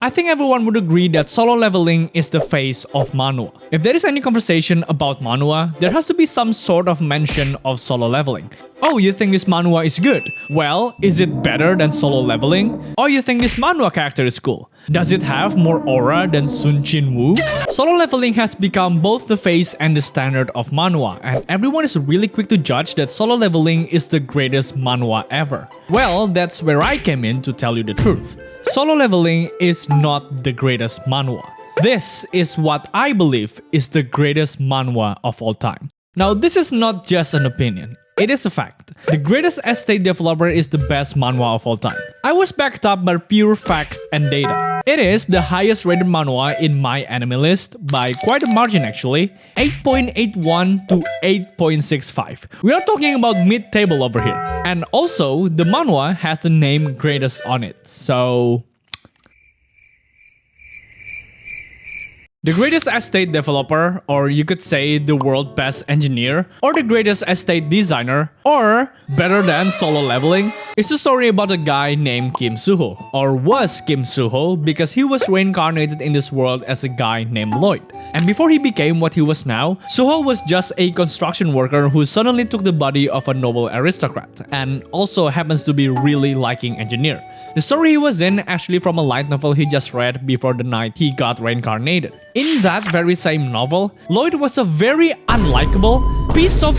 I think everyone would agree that solo leveling is the face of Manhwa. If there is any conversation about Manhwa, there has to be some sort of mention of solo leveling. Oh, you think this Manhwa is good? Well, is it better than solo leveling? Or you think this Manhwa character is cool? Does it have more aura than Sun Chin Woo? Solo leveling has become both the face and the standard of Manhwa, and everyone is really quick to judge that solo leveling is the greatest Manhwa ever. Well, that's where I came in to tell you the truth. Solo leveling is not the greatest manhwa. This is what I believe is the greatest manhwa of all time. Now, this is not just an opinion. It is a fact. The greatest estate developer is the best manhwa of all time. I was backed up by pure facts and data. It is the highest rated manhwa in my anime list by quite a margin actually, 8.81 to 8.65. We are talking about mid-table over here. And also, the manhwa has the name greatest on it, so... The greatest estate developer, or you could say the world's best engineer, or the greatest estate designer, or better than solo leveling, is a story about a guy named Kim Suho, or was Kim Suho because he was reincarnated in this world as a guy named Lloyd. And before he became what he was now, Suho was just a construction worker who suddenly took the body of a noble aristocrat, and also happens to be really liking engineer. The story he was in actually from a light novel he just read before the night he got reincarnated. In that very same novel, Lloyd was a very unlikable piece of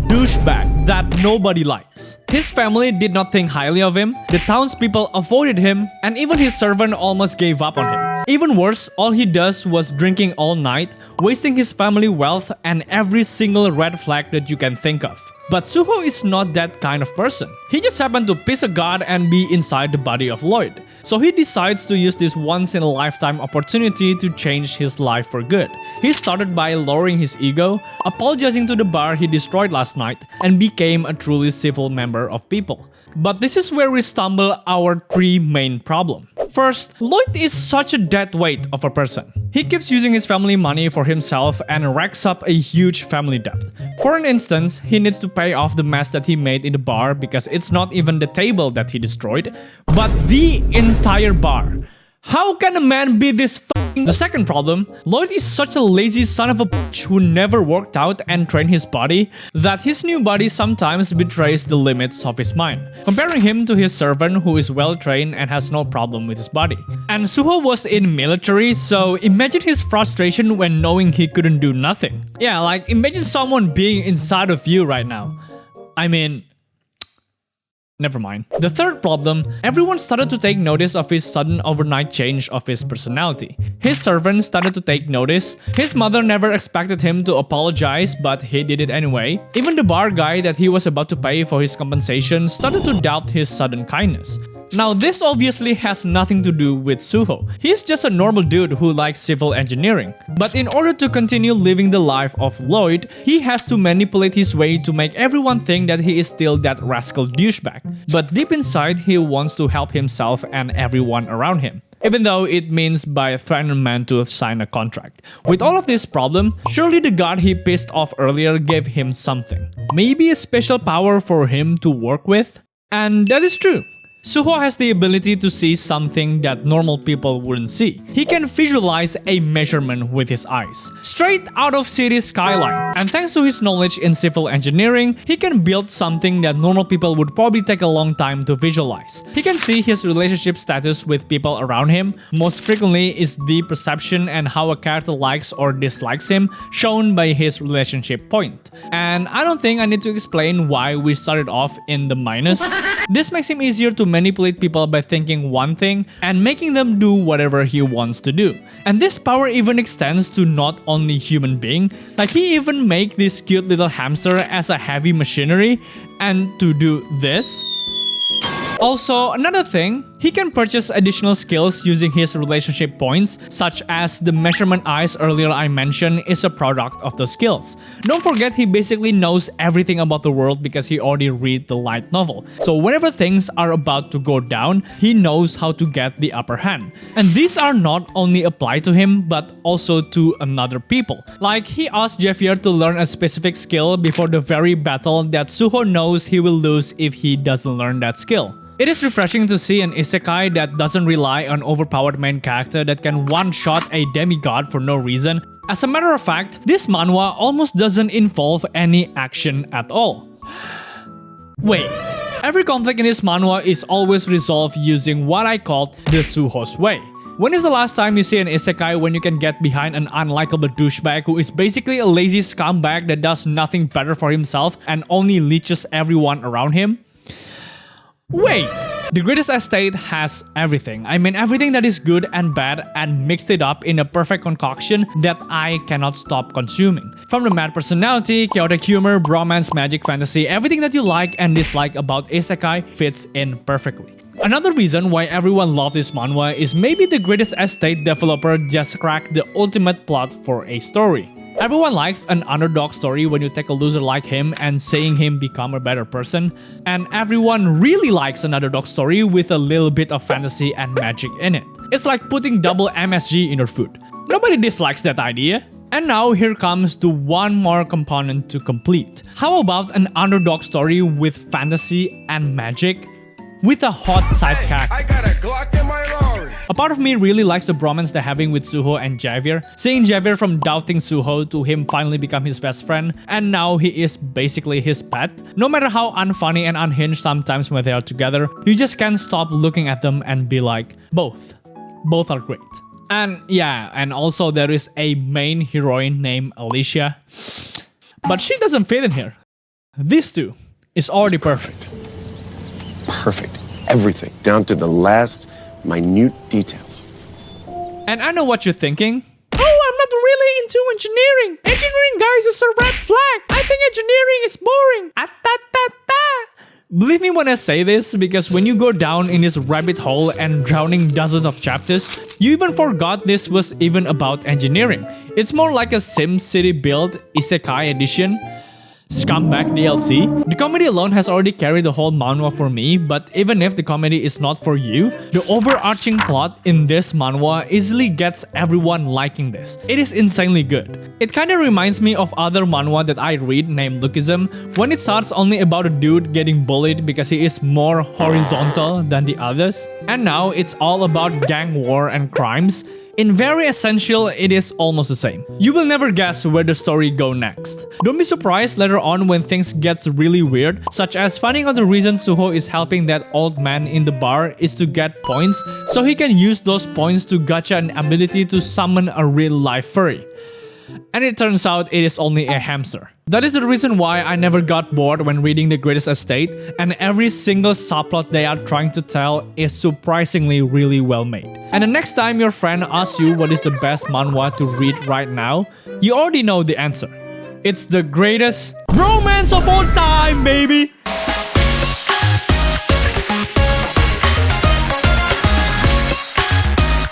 douchebag that nobody likes. His family did not think highly of him, the townspeople avoided him, and even his servant almost gave up on him. Even worse, all he does was drinking all night, wasting his family wealth and every single red flag that you can think of. But Suho is not that kind of person. He just happened to piss a god and be inside the body of Lloyd. So he decides to use this once-in-a-lifetime opportunity to change his life for good. He started by lowering his ego, apologizing to the bar he destroyed last night, and became a truly civil member of people. But this is where we stumble our three main problems. First, Lloyd is such a dead weight of a person. He keeps using his family money for himself and racks up a huge family debt. For an instance, he needs to pay off the mess that he made in the bar because it's not even the table that he destroyed, but the entire bar. How can a man be this f***ing? The second problem, Lloyd is such a lazy son of a bitch who never worked out and trained his body that his new body sometimes betrays the limits of his mind, comparing him to his servant who is well trained and has no problem with his body. And Suho was in military, so imagine his frustration when knowing he couldn't do nothing. Yeah, like imagine someone being inside of you right now. I mean... Never mind. The third problem, everyone started to take notice of his sudden overnight change of his personality. His servants started to take notice. His mother never expected him to apologize, but he did it anyway. Even the bar guy that he was about to pay for his compensation started to doubt his sudden kindness. Now this obviously has nothing to do with Suho. He's just a normal dude who likes civil engineering. But in order to continue living the life of Lloyd, he has to manipulate his way to make everyone think that he is still that rascal douchebag. But deep inside, he wants to help himself and everyone around him, even though it means by threatening a man to sign a contract. With all of this problem, surely the god he pissed off earlier gave him something. Maybe a special power for him to work with? And that is true. Suho has the ability to see something that normal people wouldn't see. He can visualize a measurement with his eyes, straight out of city skyline. And thanks to his knowledge in civil engineering, he can build something that normal people would probably take a long time to visualize. He can see his relationship status with people around him. Most frequently is the perception and how a character likes or dislikes him shown by his relationship point. And I don't think I need to explain why we started off in the minus. This makes him easier to manipulate people by thinking one thing and making them do whatever he wants to do. And this power even extends to not only human being, like he even make this cute little hamster as a heavy machinery and to do this. Also, another thing, he can purchase additional skills using his relationship points, such as the measurement eyes earlier I mentioned is a product of the skills. Don't forget he basically knows everything about the world because he already read the light novel. So whenever things are about to go down, he knows how to get the upper hand. And these are not only applied to him, but also to another people. Like he asked Javier to learn a specific skill before the very battle that Suho knows he will lose if he doesn't learn that skill. It is refreshing to see an isekai that doesn't rely on overpowered main character that can one-shot a demigod for no reason. As a matter of fact, this manhwa almost doesn't involve any action at all. Wait, every conflict in this manhwa is always resolved using what I call the Suho's way. When is the last time you see an isekai when you can get behind an unlikable douchebag who is basically a lazy scumbag that does nothing better for himself and only leeches everyone around him? Wait! The Greatest Estate has everything. I mean everything that is good and bad and mixed it up in a perfect concoction that I cannot stop consuming. From the mad personality, chaotic humor, bromance, magic, fantasy, everything that you like and dislike about isekai fits in perfectly. Another reason why everyone loves this manhwa is maybe the Greatest Estate developer just cracked the ultimate plot for a story. Everyone likes an underdog story when you take a loser like him and seeing him become a better person. And everyone really likes an underdog story with a little bit of fantasy and magic in it. It's like putting double MSG in your food. Nobody dislikes that idea. And now here comes the one more component to complete. How about an underdog story with fantasy and magic? With a hot side character. I got a Glock in my Rari. A part of me really likes the bromance they're having with Suho and Javier. Seeing Javier from doubting Suho to him finally become his best friend, and now he is basically his pet. No matter how unfunny and unhinged sometimes when they are together, you just can't stop looking at them and be like, both are great. And yeah, and also there is a main heroine named Alicia, but she doesn't fit in here. These two is already perfect. Perfect. Everything, down to the last minute details. And I know what you're thinking. Oh, I'm not really into engineering. Engineering, guys, is a red flag. I think engineering is boring. Believe me when I say this, because when you go down in this rabbit hole and drowning dozens of chapters, you even forgot this was even about engineering. It's more like a SimCity build isekai edition. Scumbag DLC. The comedy alone has already carried the whole manhwa for me, but even if the comedy is not for you, the overarching plot in this manhwa easily gets everyone liking this. It is insanely good. It kinda reminds me of other manhwa that I read named Lookism, when it starts only about a dude getting bullied because he is more horizontal than the others, and now it's all about gang war and crimes. In very essential, it is almost the same. You will never guess where the story go next. Don't be surprised later on when things get really weird, such as finding out the reason Suho is helping that old man in the bar is to get points, so he can use those points to gacha an ability to summon a real life furry. And it turns out it is only a hamster. That is the reason why I never got bored when reading The Greatest Estate, and every single subplot they are trying to tell is surprisingly really well made. And the next time your friend asks you what is the best manhwa to read right now, you already know the answer. It's the greatest romance of all time, baby!